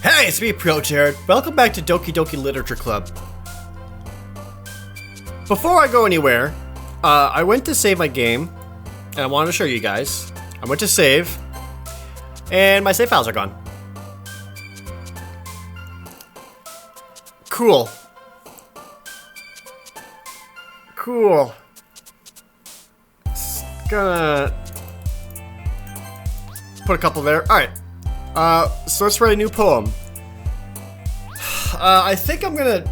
Hey, it's me, ProJared. Welcome back to Doki Doki Literature Club. Before I go anywhere, I went to save my game, and I wanted to show you guys. I went to save, and my save files are gone. Cool. Cool. Just gonna put a couple there. Alright. So let's write a new poem. I think I'm gonna...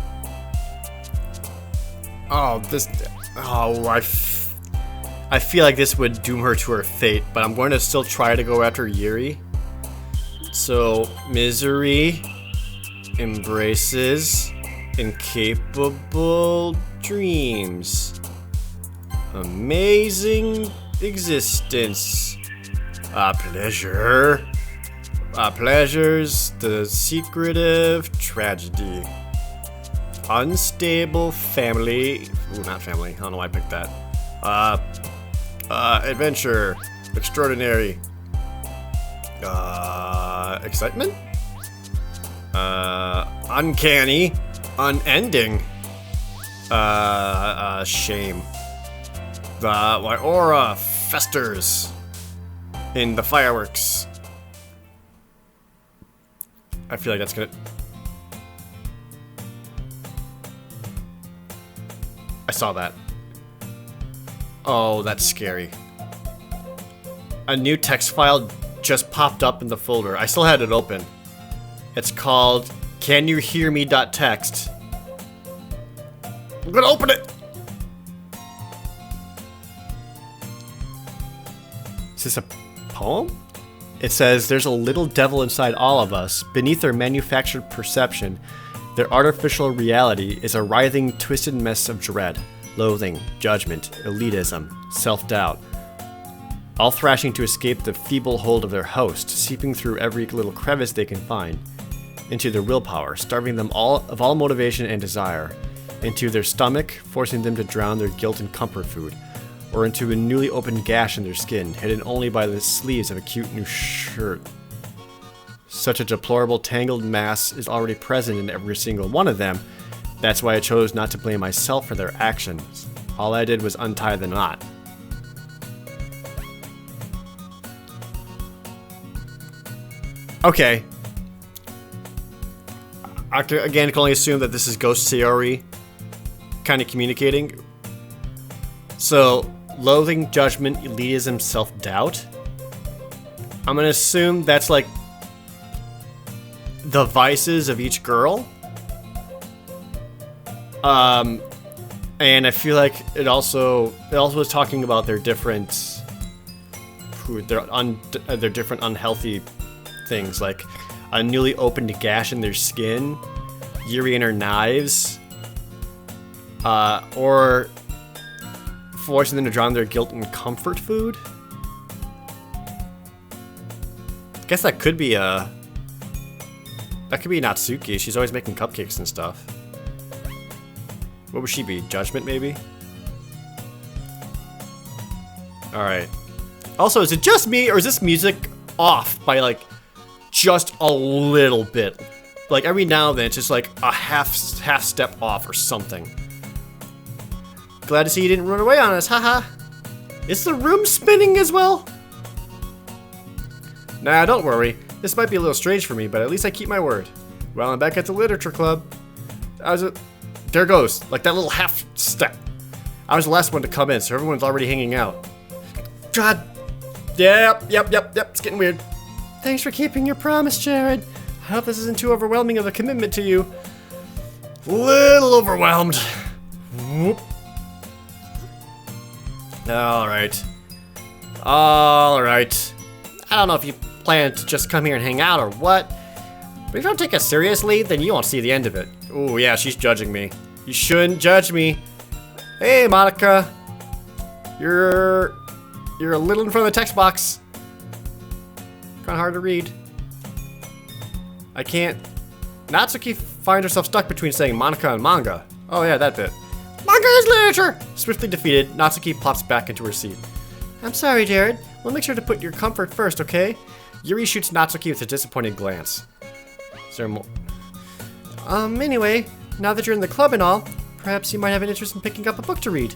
I feel like this would doom her to her fate, but I'm going to still try to go after Yuri. So, misery embraces incapable dreams. Amazing existence. Pleasure. Pleasures the secretive tragedy. Unstable family. Ooh, not family. I don't know why I picked that. Adventure. Extraordinary. Excitement? Uncanny. Unending. Shame. My aura festers in the fireworks. I feel like that's gonna... I saw that. Oh, that's scary. A new text file just popped up in the folder. I still had it open. It's called Can You Hear Me.txt. I'm gonna open it! Is this a poem? It says, there's a little devil inside all of us. Beneath their manufactured perception, their artificial reality is a writhing, twisted mess of dread, loathing, judgment, elitism, self-doubt. All thrashing to escape the feeble hold of their host, seeping through every little crevice they can find, into their willpower, starving them of all motivation and desire, into their stomach, forcing them to drown their guilt in comfort food, or into a newly opened gash in their skin, hidden only by the sleeves of a cute new shirt. Such a deplorable, tangled mass is already present in every single one of them. That's why I chose not to blame myself for their actions. All I did was untie the knot. Okay. I can only assume that this is Ghost Sayori kind of communicating. So, loathing, judgment, elitism, self-doubt. I'm gonna assume that's like the vices of each girl. And I feel like it also is talking about their different different unhealthy things, like a newly opened gash in their skin, Yuri and her knives, or forcing them to drown their guilt in comfort food. I guess that could be Natsuki. She's always making cupcakes and stuff. What would she be? Judgment, maybe? Alright. Also, is it just me, or is this music off by, like, just a little bit? Like, every now and then, it's just, like, a half step off or something. Glad to see you didn't run away on us, haha. Is the room spinning as well? Nah, don't worry. This might be a little strange for me, but at least I keep my word. Well, I'm back at the literature club. There it goes, like that little half step. I was the last one to come in, so everyone's already hanging out. God. Yep, it's getting weird. Thanks for keeping your promise, Jared. I hope this isn't too overwhelming of a commitment to you. Little overwhelmed. Whoop. Alright. Alright. I don't know if you plan to just come here and hang out or what, but if you don't take us seriously, then you won't see the end of it. Ooh, yeah, she's judging me. You shouldn't judge me. Hey, Monica. You're a little in front of the text box. Kinda hard to read. I can't... Natsuki finds herself stuck between saying Monica and manga. Oh yeah, that bit. Manga is literature! Swiftly defeated, Natsuki plops back into her seat. I'm sorry, Jared. We'll make sure to put your comfort first, okay? Yuri shoots Natsuki with a disappointed glance. Is there more? Anyway, now that you're in the club and all, perhaps you might have an interest in picking up a book to read.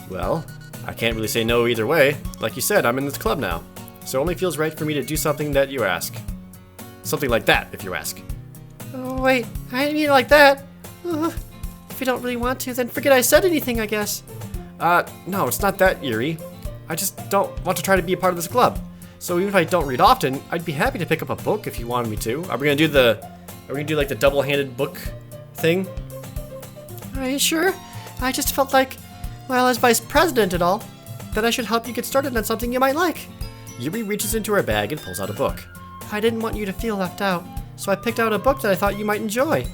Well, I can't really say no either way. Like you said, I'm in this club now. So it only feels right for me to do something that you ask. Something like that, if you ask. Oh, wait, I didn't mean it like that. If you don't really want to, then forget I said anything, I guess. No, it's not that, Yuri. I just don't want to try to be a part of this club. So even if I don't read often, I'd be happy to pick up a book if you wanted me to. Are we gonna do like the double-handed book thing? Are you sure? I just felt like, well, as vice president and all, that I should help you get started on something you might like. Yuri reaches into her bag and pulls out a book. I didn't want you to feel left out, so I picked out a book that I thought you might enjoy.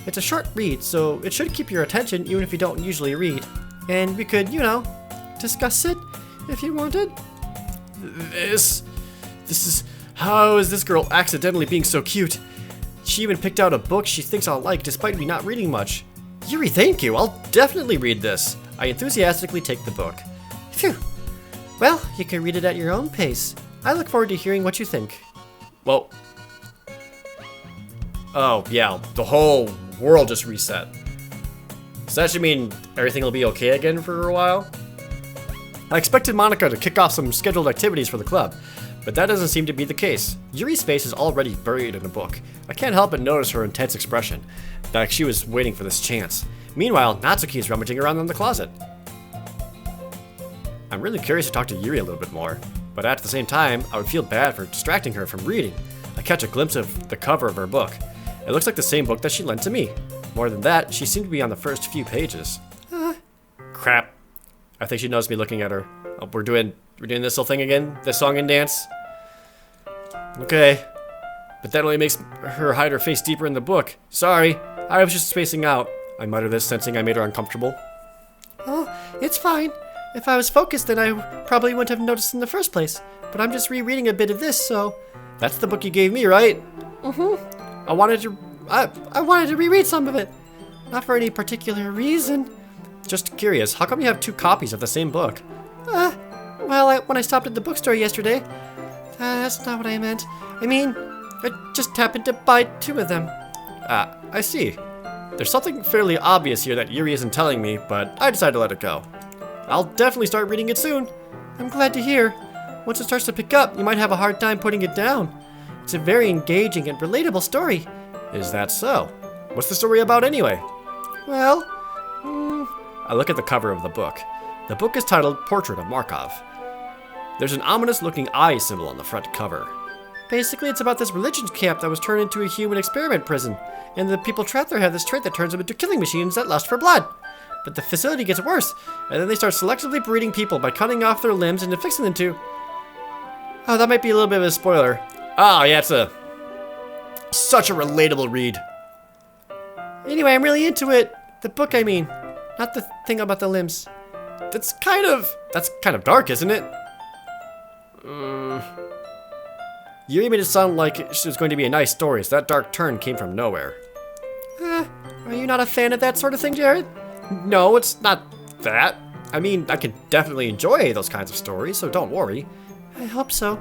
It's a short read, so it should keep your attention even if you don't usually read. And we could, discuss it if you wanted. This is... How is this girl accidentally being so cute? She even picked out a book she thinks I'll like despite me not reading much. Yuri, thank you. I'll definitely read this. I enthusiastically take the book. Phew. Well, you can read it at your own pace. I look forward to hearing what you think. Well... Oh, yeah. The whole world just reset. Does that should mean everything will be okay again for a while? I expected Monica to kick off some scheduled activities for the club, but that doesn't seem to be the case. Yuri's face is already buried in a book. I can't help but notice her intense expression, like she was waiting for this chance. Meanwhile, Natsuki is rummaging around in the closet. I'm really curious to talk to Yuri a little bit more, but at the same time, I would feel bad for distracting her from reading. I catch a glimpse of the cover of her book. It looks like the same book that she lent to me. More than that, she seemed to be on the first few pages. Crap. I think she knows me looking at her. Oh, we're doing this whole thing again? This song and dance? Okay. But that only makes her hide her face deeper in the book. Sorry, I was just spacing out. I mutter this, sensing I made her uncomfortable. Oh, it's fine. If I was focused, then I probably wouldn't have noticed in the first place. But I'm just rereading a bit of this, so... That's the book you gave me, right? I wanted to reread some of it. Not for any particular reason. Just curious, how come you have two copies of the same book? Well, when I stopped at the bookstore yesterday... that's not what I meant. I mean, I just happened to buy two of them. I see. There's something fairly obvious here that Yuri isn't telling me, but I decided to let it go. I'll definitely start reading it soon. I'm glad to hear. Once it starts to pick up, you might have a hard time putting it down. It's a very engaging and relatable story. Is that so? What's the story about anyway? Well, I look at the cover of the book. The book is titled Portrait of Markov. There's an ominous-looking eye symbol on the front cover. Basically, it's about this religion camp that was turned into a human experiment prison, and the people trapped there have this trait that turns them into killing machines that lust for blood. But the facility gets worse, and then they start selectively breeding people by cutting off their limbs and affixing them to... Oh, that might be a little bit of a spoiler. Oh, yeah, it's such a relatable read. Anyway, I'm really into it. The book, I mean. Not the thing about the limbs. That's kind of dark, isn't it? Yuri made it sound like it was going to be a nice story, so that dark turn came from nowhere. Are you not a fan of that sort of thing, Jared? No, it's not that. I mean, I can definitely enjoy those kinds of stories, so don't worry. I hope so.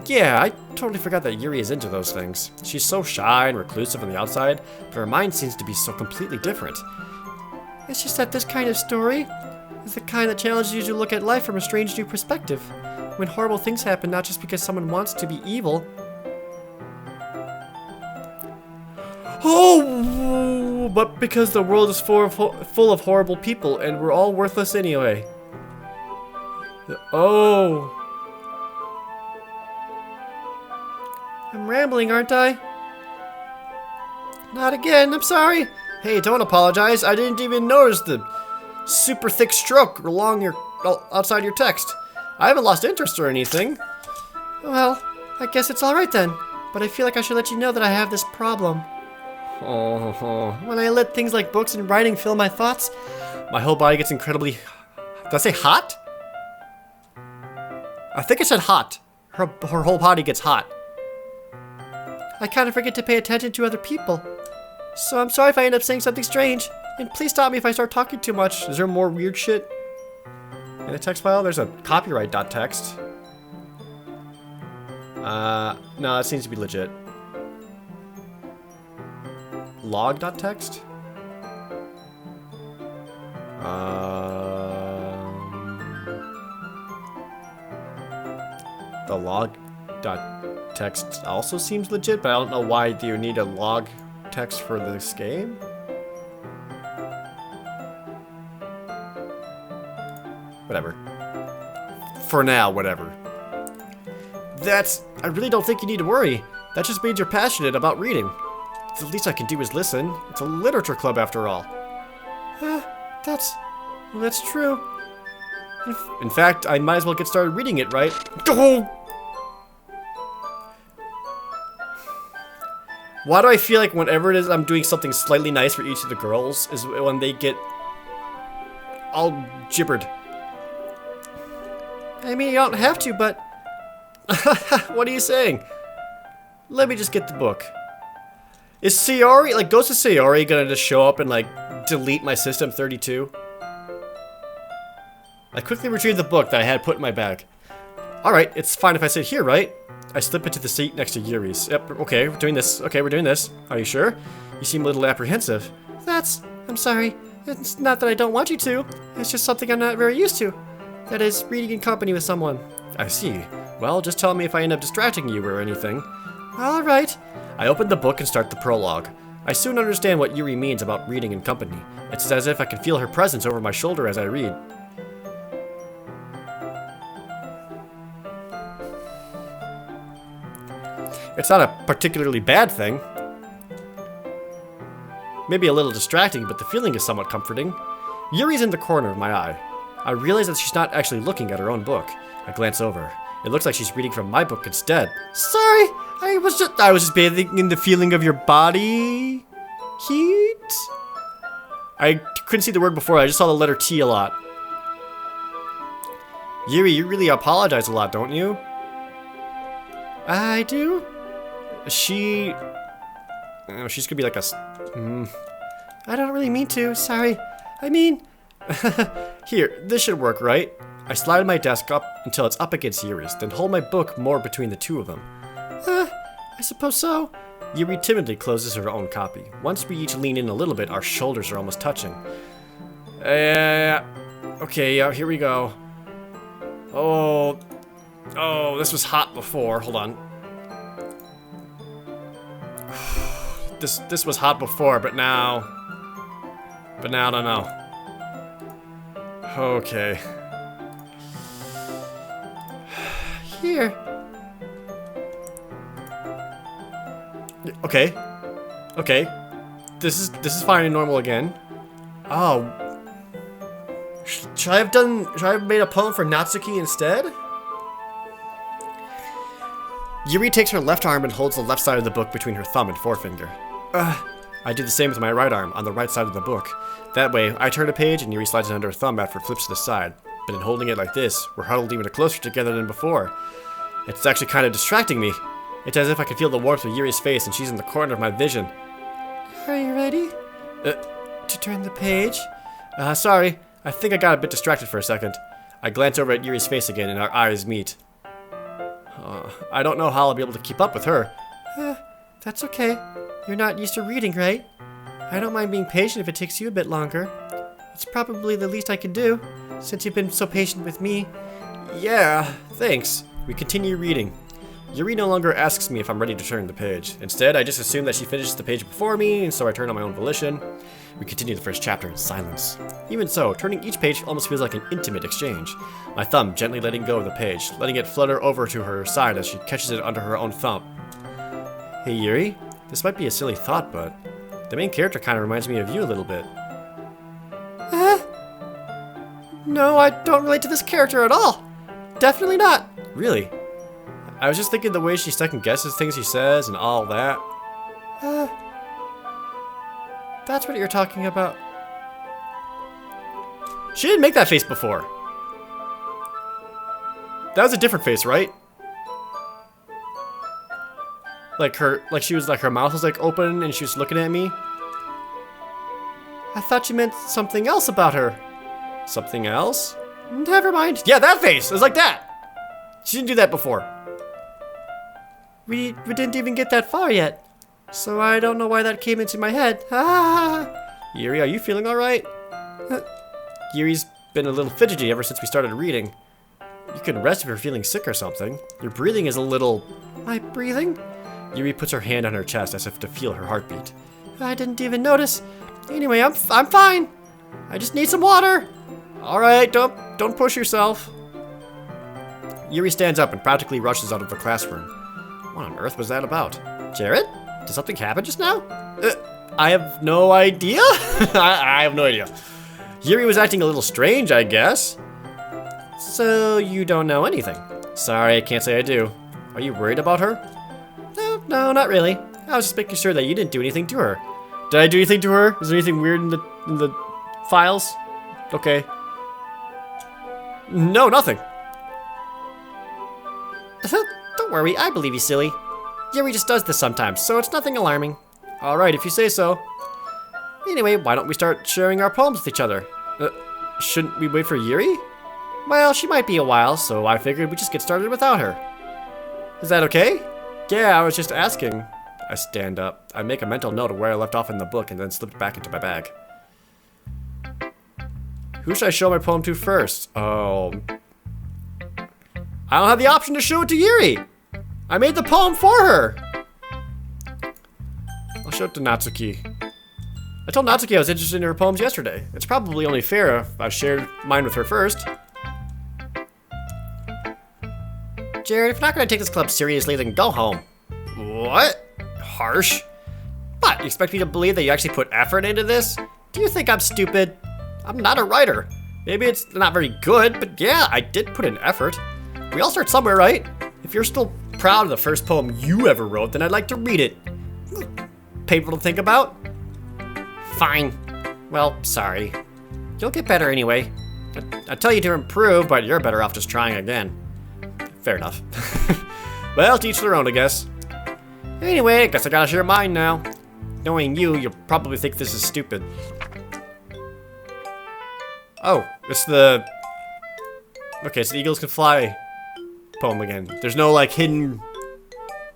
Yeah, I totally forgot that Yuri is into those things. She's so shy and reclusive on the outside, but her mind seems to be so completely different. It's just that this kind of story is the kind that challenges you to look at life from a strange new perspective. When horrible things happen, not just because someone wants to be evil. Oh, but because the world is full of horrible people and we're all worthless anyway. Oh. I'm rambling, aren't I? Not again, I'm sorry. Hey, don't apologize. I didn't even notice the super thick stroke outside your text. I haven't lost interest or anything. Well, I guess it's alright then. But I feel like I should let you know that I have this problem. Oh. When I let things like books and writing fill my thoughts, my whole body gets incredibly... Did I say hot? I think I said hot. Her whole body gets hot. I kind of forget to pay attention to other people. So I'm sorry if I end up saying something strange. And please stop me if I start talking too much. Is there more weird shit in the text file? There's a copyright.txt. No, that seems to be legit. log.txt? The log.txt also seems legit, but I don't know why do you need a log text for this game? Whatever. For now, whatever. I really don't think you need to worry. That just means you're passionate about reading. The least I can do is listen. It's a literature club after all. That's true. In fact, I might as well get started reading it, right? Why do I feel like whenever it is I'm doing something slightly nice for each of the girls is when they get all gibbered. I mean, you don't have to, but... What are you saying? Let me just get the book. Is Sayori, like, Ghost of Sayori gonna just show up and, like, delete my System 32? I quickly retrieved the book that I had put in my bag. Alright, it's fine if I sit here, right? I slip into the seat next to Yuri's. Yep, okay, we're doing this. Okay, we're doing this. Are you sure? You seem a little apprehensive. I'm sorry. It's not that I don't want you to. It's just something I'm not very used to. That is, reading in company with someone. I see. Well, just tell me if I end up distracting you or anything. Alright. I open the book and start the prologue. I soon understand what Yuri means about reading in company. It's as if I can feel her presence over my shoulder as I read. It's not a particularly bad thing. Maybe a little distracting, but the feeling is somewhat comforting. Yuri's in the corner of my eye. I realize that she's not actually looking at her own book. I glance over. It looks like she's reading from my book instead. Sorry, I was just bathing in the feeling of your body heat. I couldn't see the word before. I just saw the letter T a lot. Yuri, you really apologize a lot, don't you? I do. She's gonna be like a. I don't really mean to. Sorry. I mean. Here, this should work, right? I slide my desk up until it's up against Yuri's, then hold my book more between the two of them. I suppose so. Yuri timidly closes her own copy. Once we each lean in a little bit, our shoulders are almost touching. Okay, here we go. Oh, this was hot before. Hold on. This was hot before, but now I don't know. Okay. Here. Okay. This is fine and normal again. Oh. Should I have made a poem for Natsuki instead? Yuri takes her left arm and holds the left side of the book between her thumb and forefinger. I do the same with my right arm on the right side of the book. That way, I turn a page and Yuri slides it under her thumb after it flips to the side. But in holding it like this, we're huddled even closer together than before. It's actually kind of distracting me. It's as if I can feel the warmth of Yuri's face and she's in the corner of my vision. Are you ready? To turn the page? Sorry. I think I got a bit distracted for a second. I glance over at Yuri's face again and our eyes meet. I don't know how I'll be able to keep up with her. That's okay. You're not used to reading, right? I don't mind being patient if it takes you a bit longer. It's probably the least I can do, since you've been so patient with me. Yeah, thanks. We continue reading. Yuri no longer asks me if I'm ready to turn the page. Instead, I just assume that she finishes the page before me, and so I turn on my own volition. We continue the first chapter in silence. Even so, turning each page almost feels like an intimate exchange. My thumb gently letting go of the page, letting it flutter over to her side as she catches it under her own thumb. Hey Yuri, this might be a silly thought, but the main character kind of reminds me of you a little bit. No, I don't relate to this character at all. Definitely not. Really? I was just thinking the way she second guesses things she says and all that. That's what you're talking about. She didn't make that face before. That was a different face, right? Like her mouth was like open and she was looking at me. I thought you meant something else about her. Something else? Never mind. Yeah, that face. It was like that. She didn't do that before. We didn't even get that far yet. So I don't know why that came into my head. Ah! Yuri, are you feeling alright? Yuri's been a little fidgety ever since we started reading. You can rest if you're feeling sick or something. Your breathing is a little... My breathing? Yuri puts her hand on her chest as if to feel her heartbeat. I didn't even notice. Anyway, I'm fine. I just need some water. Alright, don't push yourself. Yuri stands up and practically rushes out of the classroom. What on earth was that about? Jared? Did something happen just now? I have no idea. I have no idea. Yuri was acting a little strange, I guess. So you don't know anything? Sorry, I can't say I do. Are you worried about her? No, not really. I was just making sure that you didn't do anything to her. Did I do anything to her? Is there anything weird in the files? Okay. No, nothing. Don't worry, I believe you, silly. Yuri just does this sometimes, so it's nothing alarming. Alright, if you say so. Anyway, why don't we start sharing our poems with each other? Shouldn't we wait for Yuri? Well, she might be a while, so I figured we'd just get started without her. Is that okay? Yeah, I was just asking. I stand up. I make a mental note of where I left off in the book and then slipped back into my bag. Who should I show my poem to first? Oh. I don't have the option to show it to Yuri! I made the poem for her! I'll show it to Natsuki. I told Natsuki I was interested in her poems yesterday. It's probably only fair if I shared mine with her first. Jared, if you're not going to take this club seriously, then go home. What? Harsh. What, you expect me to believe that you actually put effort into this? Do you think I'm stupid? I'm not a writer. Maybe it's not very good, but yeah, I did put in effort. We all start somewhere, right? If you're still proud of the first poem you ever wrote, then I'd like to read it. Painful to think about? Fine. Well, sorry. You'll get better anyway. I tell you to improve, but you're better off just trying again. Fair enough. Well, to each their own, I guess. Anyway, I guess I gotta share mine now. Knowing you'll probably think this is stupid. Oh, it's the... Okay, it's the Eagles Can Fly poem again. There's no, like, hidden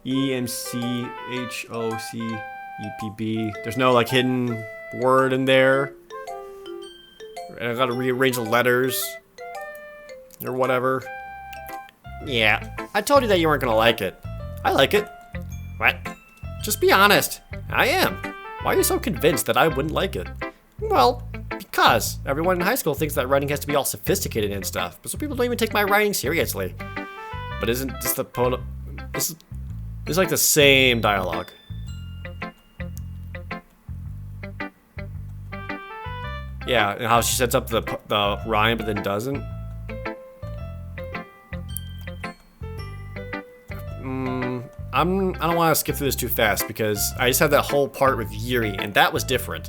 E-M-C-H-O-C-E-P-B. There's no, like, hidden word in there. And I gotta rearrange the letters. Or whatever. Yeah, I told you that you weren't gonna like it. I like it. What? Just be honest. I am. Why are you so convinced that I wouldn't like it? Well, because everyone in high school thinks that writing has to be all sophisticated and stuff, but some people don't even take my writing seriously. But isn't this the poem? This is like the same dialogue. Yeah, and how she sets up the rhyme but then doesn't. I don't want to skip through this too fast because I just had that whole part with Yuri and that was different.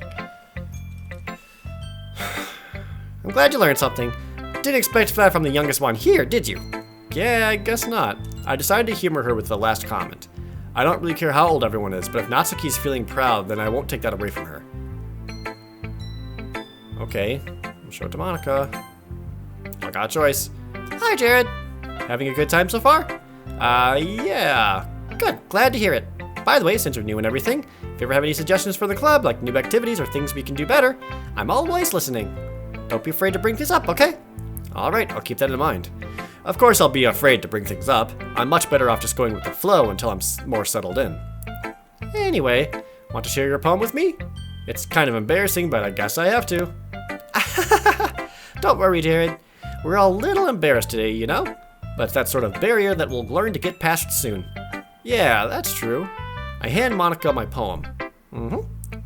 I'm glad you learned something. Didn't expect that from the youngest one here, did you? Yeah, I guess not. I decided to humor her with the last comment. I don't really care how old everyone is, but if Natsuki's feeling proud, then I won't take that away from her. Okay, I'll show it to Monica. I got a choice. Hi, Jared. Having a good time so far? Yeah. Good, glad to hear it. By the way, since you're new and everything, if you ever have any suggestions for the club, like new activities or things we can do better, I'm always listening. Don't be afraid to bring things up, okay? Alright, I'll keep that in mind. Of course I'll be afraid to bring things up. I'm much better off just going with the flow until I'm more settled in. Anyway, want to share your poem with me? It's kind of embarrassing, but I guess I have to. Don't worry, Jared. We're all a little embarrassed today, you know? But it's that sort of barrier that we'll learn to get past soon. Yeah, that's true. I hand Monica my poem.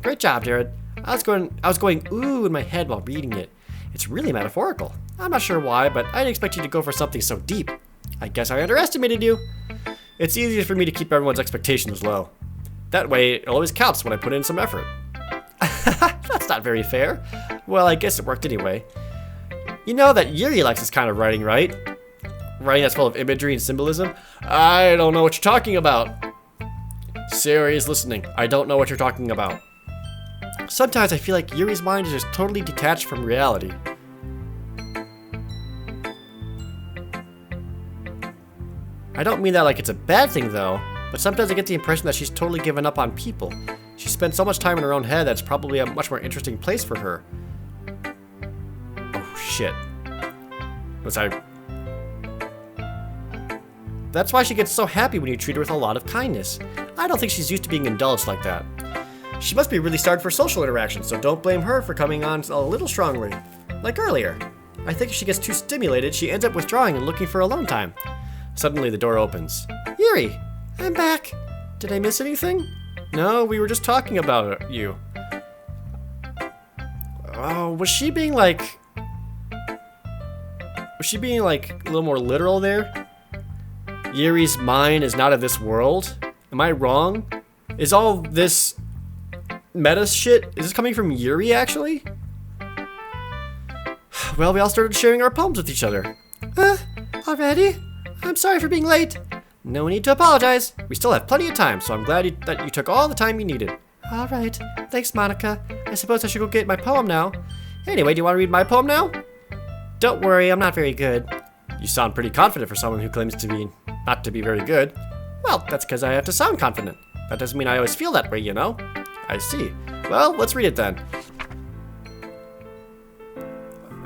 Great job, Jared. I was going ooh in my head while reading it. It's really metaphorical. I'm not sure why, but I didn't expect you to go for something so deep. I guess I underestimated you. It's easier for me to keep everyone's expectations low. That way, it always counts when I put in some effort. That's not very fair. Well, I guess it worked anyway. You know that Yuri likes this kind of writing, right? Writing that's full of imagery and symbolism? I don't know what you're talking about. Siri is listening. I don't know what you're talking about. Sometimes I feel like Yuri's mind is just totally detached from reality. I don't mean that like it's a bad thing though. but sometimes I get the impression that she's totally given up on people. She spends so much time in her own head that it's probably a much more interesting place for her. Oh, shit. That's why she gets so happy when you treat her with a lot of kindness. I don't think she's used to being indulged like that. She must be really starved for social interaction, so don't blame her for coming on a little strongly. Like earlier. I think if she gets too stimulated, she ends up withdrawing and looking for alone time. Suddenly, the door opens. Yuri, I'm back. Did I miss anything? No, we were just talking about you. Oh, was she being like a little more literal there? Yuri's mind is not of this world? Am I wrong? Is all this meta shit, is this coming from Yuri actually? Well, we all started sharing our poems with each other. Already? I'm sorry for being late. No need to apologize. We still have plenty of time, so I'm glad that you took all the time you needed. All right. Thanks, Monica. I suppose I should go get my poem now. Anyway, do you want to read my poem now? Don't worry, I'm not very good. You sound pretty confident for someone who claims to be not to be very good. Well, that's because I have to sound confident. That doesn't mean I always feel that way, you know? I see. Well, let's read it then.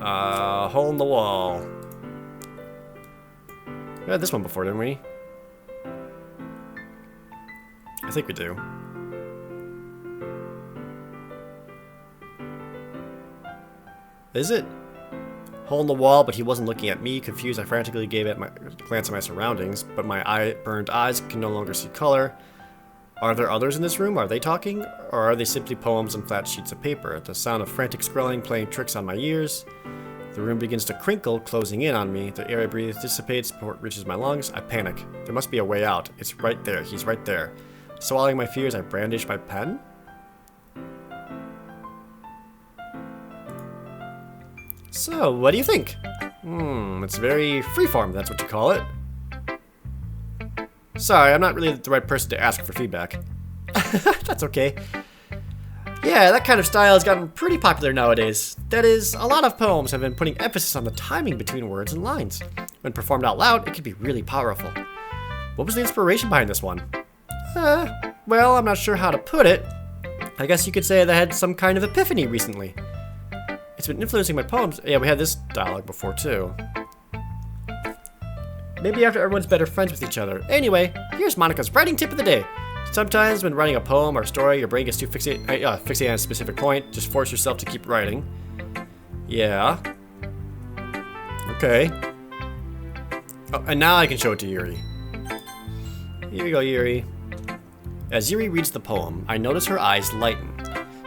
Hole in the wall. We had this one before, didn't we? I think we do. Is it? Hole in the wall, but he wasn't looking at me. Confused, I frantically gave a glance at my surroundings, but my burned eyes can no longer see color. Are there others in this room? Are they talking? Or are they simply poems and flat sheets of paper? The sound of frantic scrolling playing tricks on my ears. The room begins to crinkle, closing in on me. The air I breathe dissipates before it reaches my lungs. I panic. There must be a way out. It's right there. He's right there. Swallowing my fears, I brandish my pen. So, what do you think? It's very freeform, that's what you call it. Sorry, I'm not really the right person to ask for feedback. That's okay. Yeah, that kind of style has gotten pretty popular nowadays. That is, a lot of poems have been putting emphasis on the timing between words and lines. When performed out loud, it can be really powerful. What was the inspiration behind this one? Well, I'm not sure how to put it. I guess you could say that I had some kind of epiphany recently. It's been influencing my poems. Yeah, we had this dialogue before too. Maybe after everyone's better friends with each other. Anyway, here's Monica's writing tip of the day. Sometimes when writing a poem or story, your brain gets too fixated on a specific point. Just force yourself to keep writing. Yeah. Okay. Oh, and now I can show it to Yuri. Here you go, Yuri. As Yuri reads the poem, I notice her eyes lighten.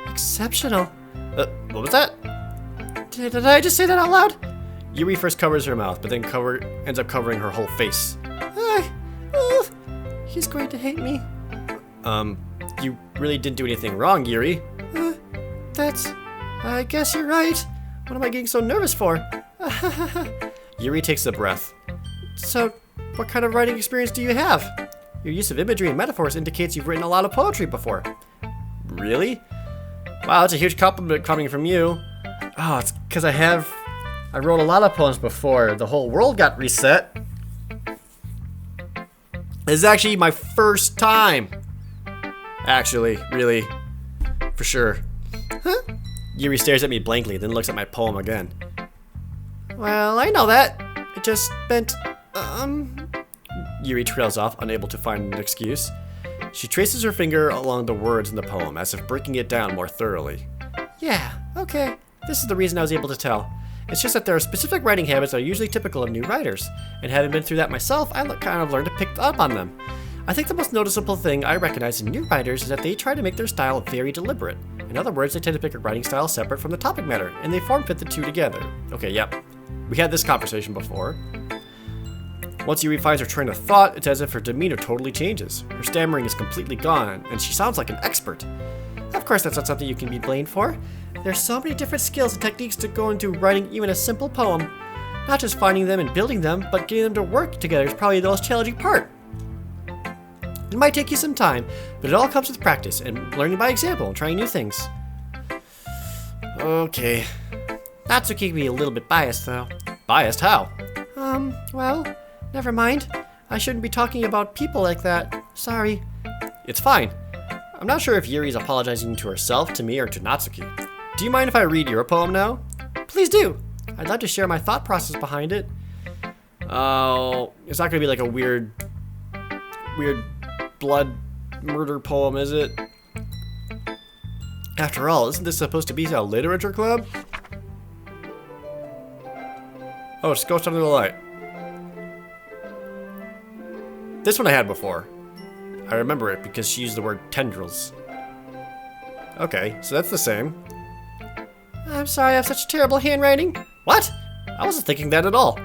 Exceptional. What was that? Did I just say that out loud? Yuri first covers her mouth, but then ends up covering her whole face. He's going to hate me. You really didn't do anything wrong, Yuri. I guess you're right. What am I getting so nervous for? Yuri takes a breath. So, what kind of writing experience do you have? Your use of imagery and metaphors indicates you've written a lot of poetry before. Really? Wow, that's a huge compliment coming from you. Oh, it's because I wrote a lot of poems before the whole world got reset. This is actually my first time. Actually, really. For sure. Huh? Yuri stares at me blankly, then looks at my poem again. Well, I know that. It just meant, Yuri trails off, unable to find an excuse. She traces her finger along the words in the poem, as if breaking it down more thoroughly. Yeah, okay. This is the reason I was able to tell. It's just that there are specific writing habits that are usually typical of new writers, and having been through that myself, I kind of learned to pick up on them. I think the most noticeable thing I recognize in new writers is that they try to make their style very deliberate. In other words, they tend to pick a writing style separate from the topic matter, and they form fit the two together. Okay, yep. We had this conversation before. Once Yuri finds her train of thought, it's as if her demeanor totally changes. Her stammering is completely gone, and she sounds like an expert. Of course, that's not something you can be blamed for. There's so many different skills and techniques to go into writing even a simple poem. Not just finding them and building them, but getting them to work together is probably the most challenging part. It might take you some time, but it all comes with practice and learning by example and trying new things. Okay. That's what keeps me a little bit biased, though. Biased? How? Well, never mind. I shouldn't be talking about people like that. Sorry. It's fine. I'm not sure if Yuri's apologizing to herself, to me, or to Natsuki. Do you mind if I read your poem now? Please do. I'd love to share my thought process behind it. Oh, it's not gonna be like a weird blood murder poem, is it? After all, isn't this supposed to be a literature club? Oh, it's Ghost Under the Light. This one I had before. I remember it because she used the word tendrils. Okay, so that's the same. I'm sorry, I have such terrible handwriting. What? I wasn't thinking that at all.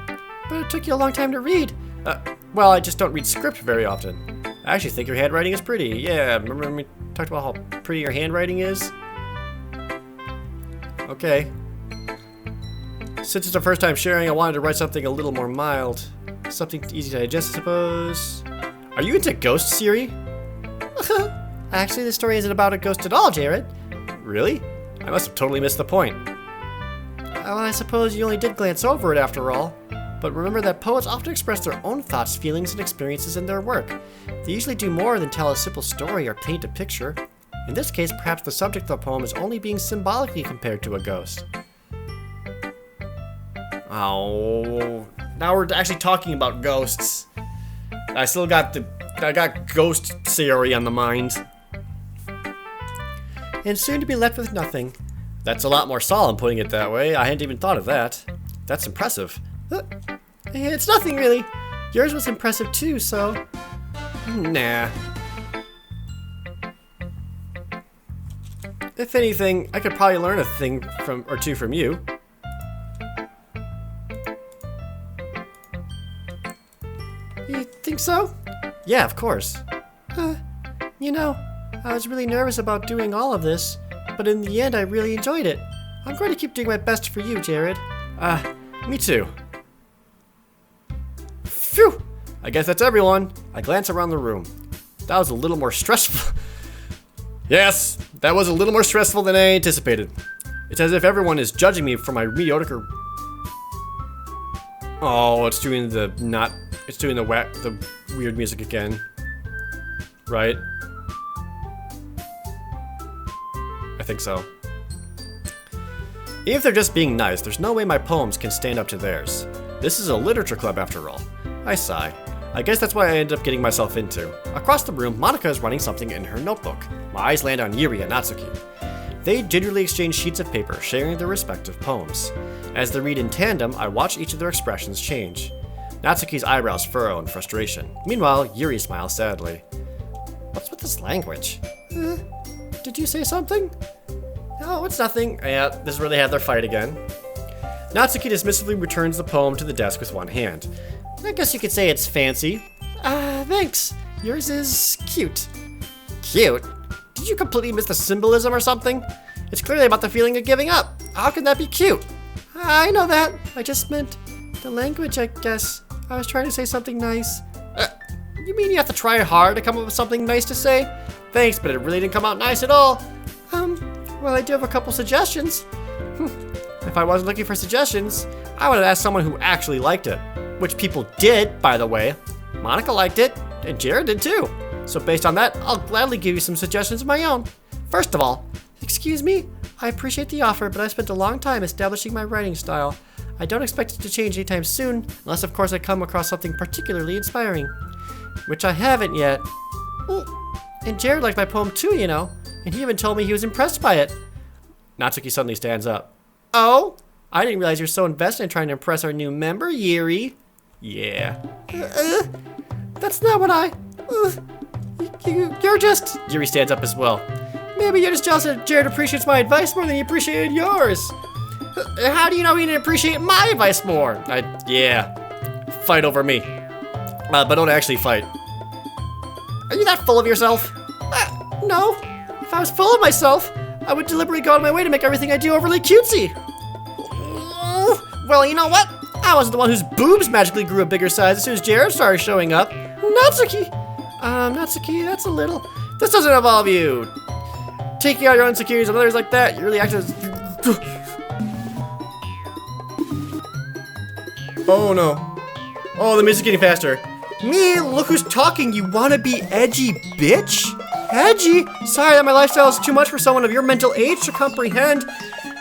But it took you a long time to read. Well, I just don't read script very often. I actually think your handwriting is pretty. Yeah, remember when we talked about how pretty your handwriting is? Okay. Since it's the first time sharing, I wanted to write something a little more mild. Something easy to digest, I suppose. Are you into ghosts, Yuri? Actually, the story isn't about a ghost at all, Jared. Really? I must have totally missed the point. Well, I suppose you only did glance over it after all. But remember that poets often express their own thoughts, feelings, and experiences in their work. They usually do more than tell a simple story or paint a picture. In this case, perhaps the subject of the poem is only being symbolically compared to a ghost. Oh, now we're actually talking about ghosts. I got ghost theory on the mind. And soon to be left with nothing. That's a lot more solemn putting it that way. I hadn't even thought of that. That's impressive. It's nothing really. Yours was impressive too, so... Nah. If anything, I could probably learn a thing or two from you. You think so? Yeah, of course. You know, I was really nervous about doing all of this, but in the end I really enjoyed it. I'm going to keep doing my best for you, Jared. Me too. Phew! I guess that's everyone. I glance around the room. That was a little more stressful. Yes, that was a little more stressful than I anticipated. It's as if everyone is judging me for my mediocre... Oh, it's doing the weird music again. Right? I think so. Even if they're just being nice, there's no way my poems can stand up to theirs. This is a literature club after all. I sigh. I guess that's what I ended up getting myself into. Across the room, Monika is writing something in her notebook. My eyes land on Yuri and Natsuki. They gingerly exchange sheets of paper, sharing their respective poems. As they read in tandem, I watch each of their expressions change. Natsuki's eyebrows furrow in frustration. Meanwhile, Yuri smiles sadly. What's with this language? Did you say something? Oh, it's nothing. Yeah, this is where they have their fight again. Natsuki dismissively returns the poem to the desk with one hand. I guess you could say it's fancy. Thanks. Yours is cute. Cute? Did you completely miss the symbolism or something? It's clearly about the feeling of giving up. How can that be cute? I know that. I just meant the language, I guess. I was trying to say something nice. You mean you have to try hard to come up with something nice to say? Thanks, but it really didn't come out nice at all. Well, I do have a couple suggestions. If I wasn't looking for suggestions, I would have asked someone who actually liked it. Which people did, by the way. Monika liked it, and Jared did too. So based on that, I'll gladly give you some suggestions of my own. First of all, excuse me, I appreciate the offer, but I spent a long time establishing my writing style. I don't expect it to change anytime soon, unless of course I come across something particularly inspiring. Which I haven't yet. And Jared liked my poem too, you know, and he even told me he was impressed by it. Natsuki suddenly stands up. Oh? I didn't realize you're so invested in trying to impress our new member, Yuri. Yeah. That's not what you're just... Yuri stands up as well. Maybe you're just jealous that Jared appreciates my advice more than he appreciated yours. How do you know he didn't appreciate my advice more? Yeah. Fight over me. But don't actually fight. Are you that full of yourself? No. If I was full of myself, I would deliberately go out of my way to make everything I do overly cutesy. Well, you know what? I wasn't the one whose boobs magically grew a bigger size as soon as Jared started showing up. Natsuki! Natsuki, that's a little... This doesn't involve you. Taking out your insecurities on others like that, you really act as... Oh no. Oh, the music's getting faster. Me? Look who's talking, you wanna be edgy bitch? Edgy? Sorry that my lifestyle is too much for someone of your mental age to comprehend.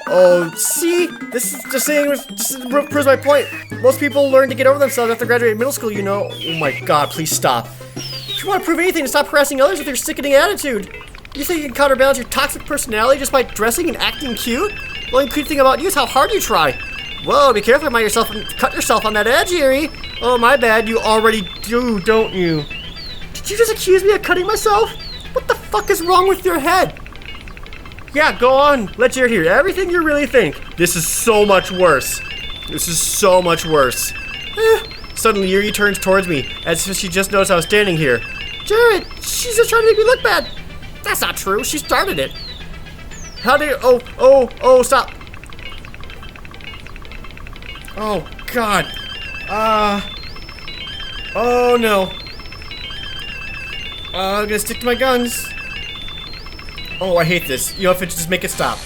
Oh, see? This is just saying, just proves my point. Most people learn to get over themselves after graduating middle school, you know. Oh my god, please stop. If you want to prove anything, stop harassing others with your sickening attitude. You think you can counterbalance your toxic personality just by dressing and acting cute? The only cute thing about you is how hard you try. Whoa, be careful about yourself and cut yourself on that edge, Erie. Oh, my bad, you already do, don't you? Did you just accuse me of cutting myself? What the fuck is wrong with your head? Yeah, go on. Let's hear everything you really think. This is so much worse. This is so much worse. Suddenly, Yuri turns towards me, as if she just noticed I was standing here. Jared, she's just trying to make me look bad. That's not true. She started it. How do you... Oh, stop. Oh, God. Oh, no. I'm gonna stick to my guns. Oh, I hate this. You know, if it just make it stop.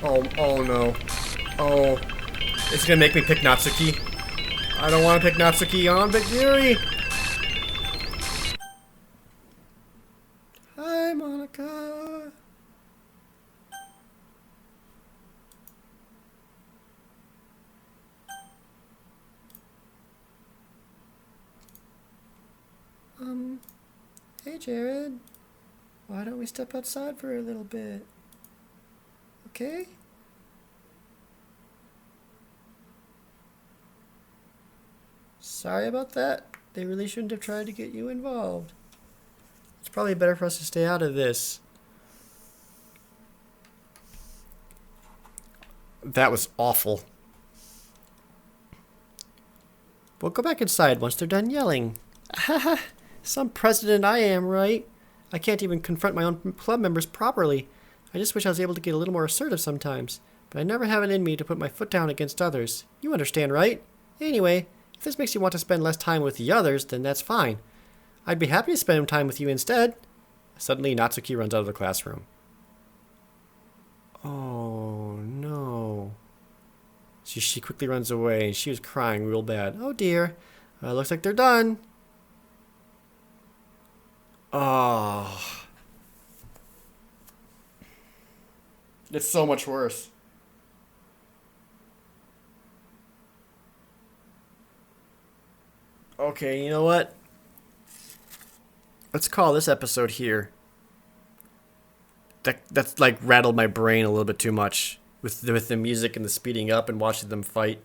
Oh no. Oh. It's gonna make me pick Natsuki. I don't want to pick Natsuki. I want to pick Yuri. Hi, Monica. Hey Jared, why don't we step outside for a little bit? Okay? Sorry about that. They really shouldn't have tried to get you involved. It's probably better for us to stay out of this. That was awful. We'll go back inside once they're done yelling. Haha. Some president I am, right? I can't even confront my own club members properly. I just wish I was able to get a little more assertive sometimes. But I never have it in me to put my foot down against others. You understand, right? Anyway, if this makes you want to spend less time with the others, then that's fine. I'd be happy to spend time with you instead. Suddenly, Natsuki runs out of the classroom. Oh, no. She quickly runs away, and she was crying real bad. Oh, dear. Looks like they're done. Oh. It's so much worse. Okay, you know what? Let's call this episode here. That's like rattled my brain a little bit too much with the music and the speeding up and watching them fight.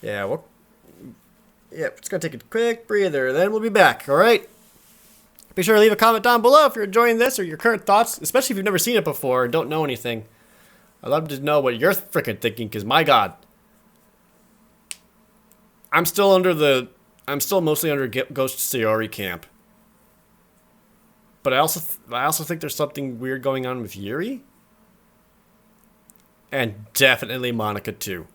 Yeah, well, it's gonna take a quick breather, then we'll be back, alright? Be sure to leave a comment down below if you're enjoying this or your current thoughts, especially if you've never seen it before and don't know anything. I'd love to know what you're freaking thinking, because my god. I'm still mostly under Ghost Sayori camp. But I also think there's something weird going on with Yuri. And definitely Monica too.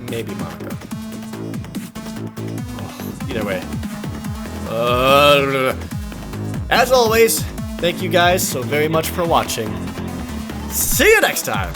Maybe Monica. Either way. As always, thank you guys so very much for watching. See you next time!